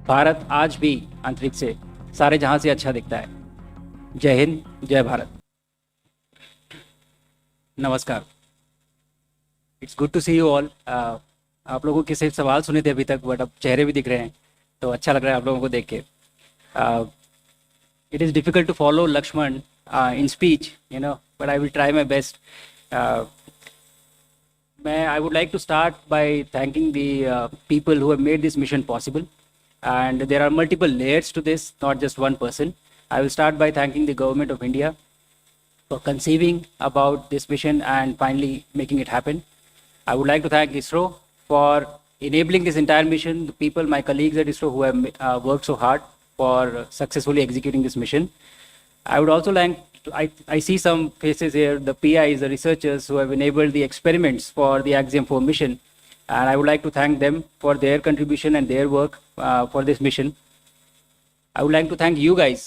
भारत आज भी अंतरिक्ष से सारे जहां से अच्छा दिखता है। जय हिंद, जय भारत। नमस्कार। It's good to see you all. आप लोगों के सिर्फ सवाल सुने थे अभी तक, बट अब चेहरे भी दिख रहे हैं, तो अच्छा लग रहा है आप लोगों को देख के। It is difficult to follow Lakshman in speech, but I will try my best. I would like to start by thanking the people who have made this mission possible. And there are multiple layers to this, not just one person. I will start by thanking the Government of India for conceiving about this mission and finally making it happen. I would like to thank ISRO for enabling this entire mission, the people, my colleagues at ISRO who have worked so hard for successfully executing this mission. I would also like I see some faces here, the PIs, the researchers who have enabled the experiments for the Axiom 4 mission. And I would like to thank them for their contribution and their work for this mission. I would like to thank you guys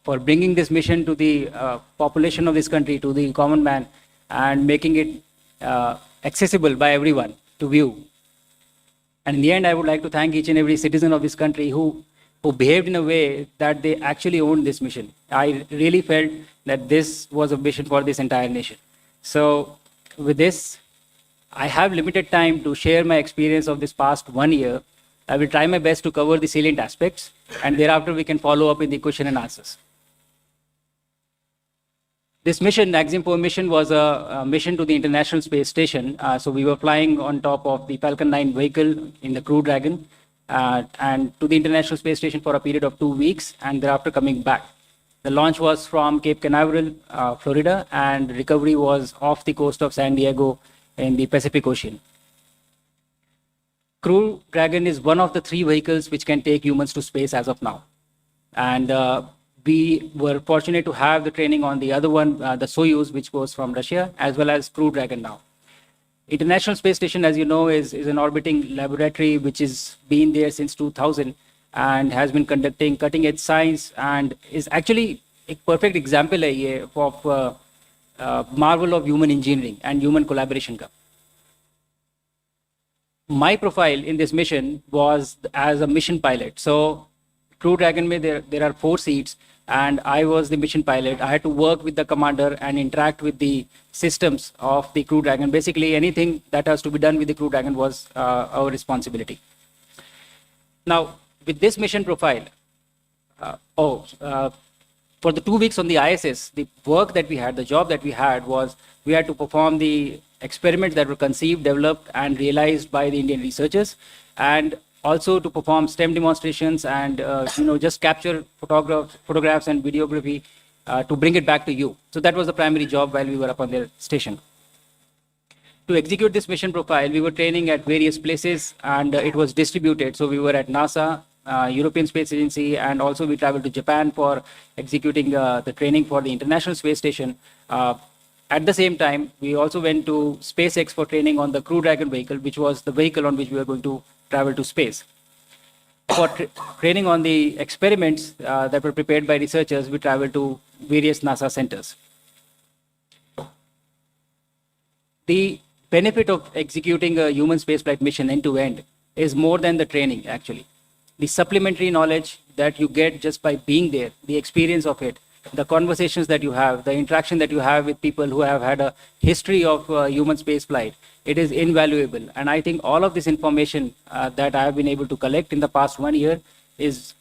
for bringing this mission to the population of this country, to the common man, and making it accessible by everyone to view. And in the end, I would like to thank each and every citizen of this country who behaved in a way that they actually owned this mission. I really felt that this was a mission for this entire nation. So with this, I have limited time to share my experience of this past 1 year. I will try my best to cover the salient aspects, and thereafter we can follow up in the question and answers. This mission, Axiom 4 mission, was a mission to the International Space Station. So we were flying on top of the Falcon 9 vehicle in the Crew Dragon and to the International Space Station for a period of 2 weeks, and thereafter coming back. The launch was from Cape Canaveral, Florida, and recovery was off the coast of San Diego in the Pacific Ocean. Crew Dragon is one of the 3 vehicles which can take humans to space as of now. And we were fortunate to have the training on the other one, the Soyuz, which goes from Russia, as well as Crew Dragon now. International Space Station, as you know, is an orbiting laboratory which has been there since 2000 and has been conducting cutting-edge science and is actually a perfect example of marvel of human engineering and human collaboration. My profile in this mission was as a mission pilot. So Crew Dragon, there are 4 seats, and I was the mission pilot. I had to work with the commander and interact with the systems of the Crew Dragon. Basically, anything that has to be done with the Crew Dragon was our responsibility. Now, with this mission profile, for the 2 weeks on the ISS, the work that we had, the job that we had was we had to perform the experiments that were conceived, developed, and realized by the Indian researchers, and also to perform STEM demonstrations and just capture photographs and videography to bring it back to you. So that was the primary job while we were up on their station. To execute this mission profile, we were training at various places, and it was distributed. So we were at NASA, European Space Agency, and also we traveled to Japan for executing the training for the International Space Station. At the same time, we also went to SpaceX for training on the Crew Dragon vehicle, which was the vehicle on which we were going to travel to space. For training on the experiments that were prepared by researchers, we traveled to various NASA centers. The benefit of executing a human spaceflight mission end to end is more than the training, actually. The supplementary knowledge that you get just by being there, the experience of it, the conversations that you have, the interaction that you have with people who have had a history of human spaceflight, it is invaluable. And I think all of this information that I have been able to collect in the past 1 year is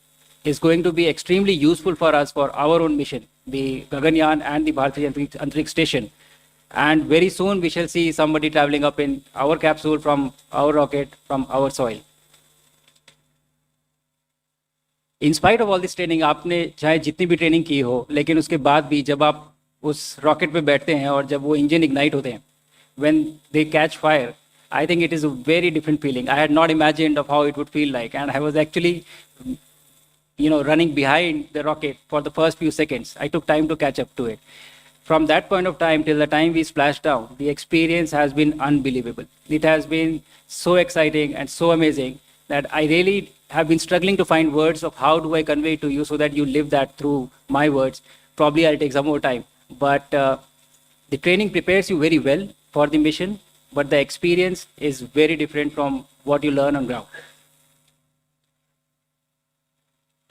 going to be extremely useful for us for our own mission, the Gaganyaan and the Bharatiya Antariksh Station. And very soon we shall see somebody traveling up in our capsule from our rocket, from our soil. In spite of all this training, आपने चाहे जितनी भी training की हो, लेकिन उसके बाद भी जब आप उस रॉकेट पे बैठते हैं और जब वो इंजन इग्नाइट होते हैं, when they catch fire, I think it is a very different feeling. I had not imagined of how it would feel like, and I was actually, running behind the rocket for the first few seconds. I took time to catch up to it. From that point of time till the time we splashed down, the experience has been unbelievable. It has been so exciting and so amazing that I really have been struggling to find words of how do I convey it to you so that you live that through my words. Probably I'll take some more time. But the training prepares you very well for the mission, but the experience is very different from what you learn on ground.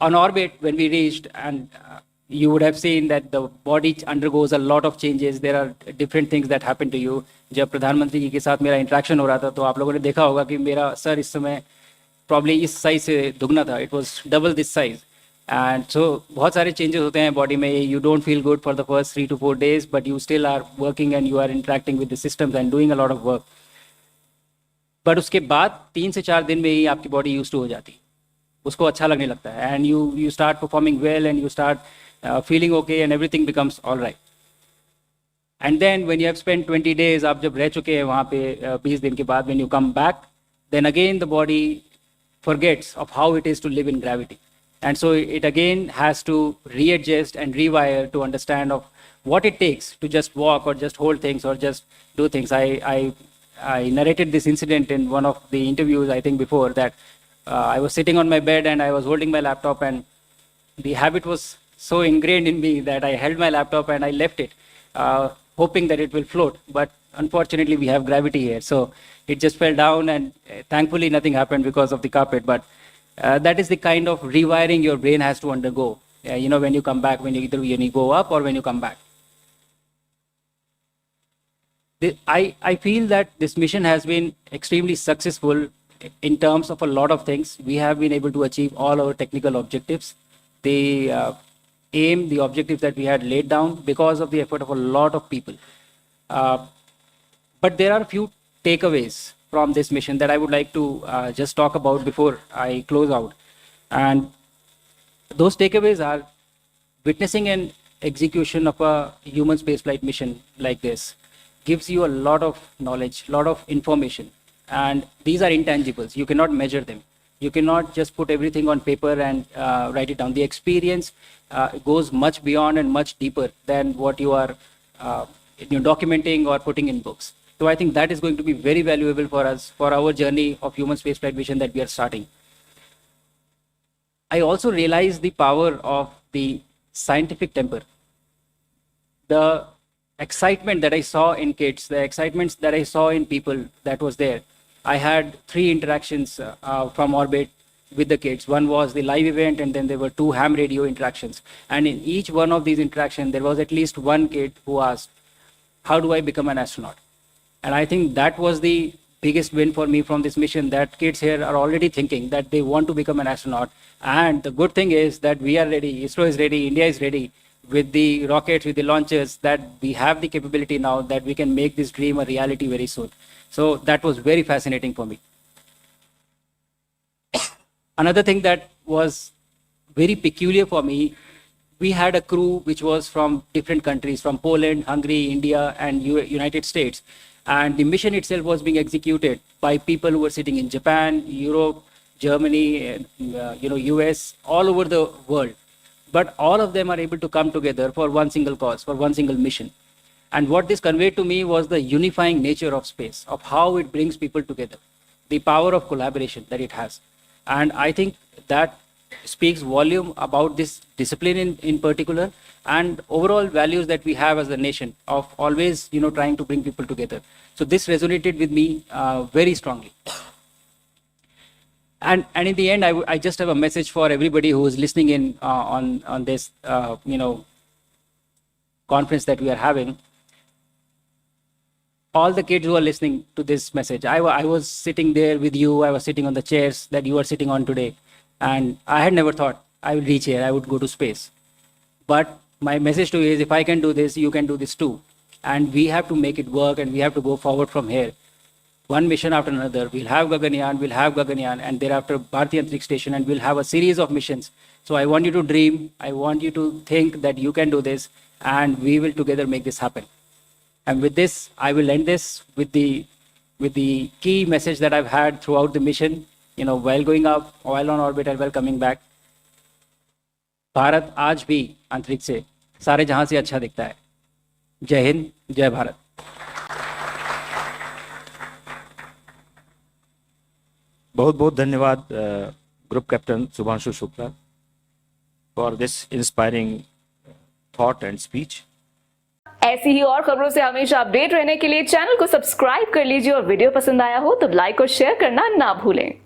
On orbit, when we reached, and you would have seen that the body undergoes a lot of changes. There are different things that happen to you. जब प्रधानमंत्री जी के साथ मेरा interaction हो रहा था तो आप लोगों ने देखा होगा कि मेरा सर इस समय प्रॉब्ली इस साइज से दुगना था. It was double this size. And so बहुत सारे चेंजेस होते हैं बॉडी में. You don't feel good for the first 3 to 4 days, but you still are working and you are interacting with the systems and doing a lot of work. बट उसके बाद 3 से 4 दिन में ही आपकी बॉडी यूज टू हो जाती है. उसको अच्छा लगने लगता है. And you start performing well and you start feeling okay and everything becomes all right. And then when you have spent 20 days, आप जब रह चुके हैं वहाँ पे 20 दिन के बाद, when you come back, then again the body forgets of how it is to live in gravity. And so it again has to readjust and rewire to understand of what it takes to just walk or just hold things or just do things. I narrated this incident in one of the interviews, I think before, that I was sitting on my bed and I was holding my laptop, and the habit was so ingrained in me that I held my laptop and I left it, hoping that it will float. But unfortunately, we have gravity here. So it just fell down, and thankfully nothing happened because of the carpet. But that is the kind of rewiring your brain has to undergo, when you come back, when you go up or when you come back. I feel that this mission has been extremely successful in terms of a lot of things. We have been able to achieve all our technical objectives. The the objectives that we had laid down because of the effort of a lot of people. But there are a few takeaways from this mission that I would like to just talk about before I close out. And those takeaways are witnessing an execution of a human spaceflight mission like this gives you a lot of knowledge, a lot of information. And these are intangibles. You cannot measure them. You cannot just put everything on paper and write it down. The experience goes much beyond and much deeper than what you are documenting or putting in books. So I think that is going to be very valuable for us, for our journey of human spaceflight mission that we are starting. I also realized the power of the scientific temper. The excitement that I saw in kids, the excitement that I saw in people that was there. I had 3 interactions from orbit with the kids. One was the live event, and then there were 2 ham radio interactions. And in each one of these interactions, there was at least one kid who asked, how do I become an astronaut? And I think that was the biggest win for me from this mission, that kids here are already thinking that they want to become an astronaut. And the good thing is that we are ready, ISRO is ready, India is ready with the rockets, with the launchers, that we have the capability now that we can make this dream a reality very soon. So that was very fascinating for me. Another thing that was very peculiar for me, we had a crew which was from different countries, from Poland, Hungary, India, and United States. And the mission itself was being executed by people who were sitting in Japan, Europe, Germany, US, all over the world. But all of them are able to come together for one single cause, for one single mission. And what this conveyed to me was the unifying nature of space, of how it brings people together, the power of collaboration that it has. And I think that speaks volume about this discipline in particular, and overall values that we have as a nation of always, trying to bring people together. So this resonated with me very strongly. And in the end, I just have a message for everybody who is listening in on this, conference that we are having. All the kids who are listening to this message, I was sitting there with you. I was sitting on the chairs that you are sitting on today. And I had never thought I would reach here, I would go to space. But my message to you is, if I can do this, you can do this too. And we have to make it work, and we have to go forward from here. One mission after another. We'll have Gaganyaan, and thereafter Bharatiya Antariksh Station, and we'll have a series of missions. So I want you to dream. I want you to think that you can do this, and we will together make this happen. And with this, I will end this with the key message that I've had throughout the mission, while going up, while on orbit, and while coming back. Bharat आज भी अंतरिक्ष से सारे जहां से अच्छा दिखता है. जय हिंद, जय भारत. बहुत बहुत धन्यवाद group captain Shubhanshu Shukla for this inspiring thought and speech. ऐसी ही और खबरों से हमेशा अपडेट रहने के लिए चैनल को सब्सक्राइब कर लीजिए और वीडियो पसंद आया हो तो लाइक और शेयर करना ना भूलें.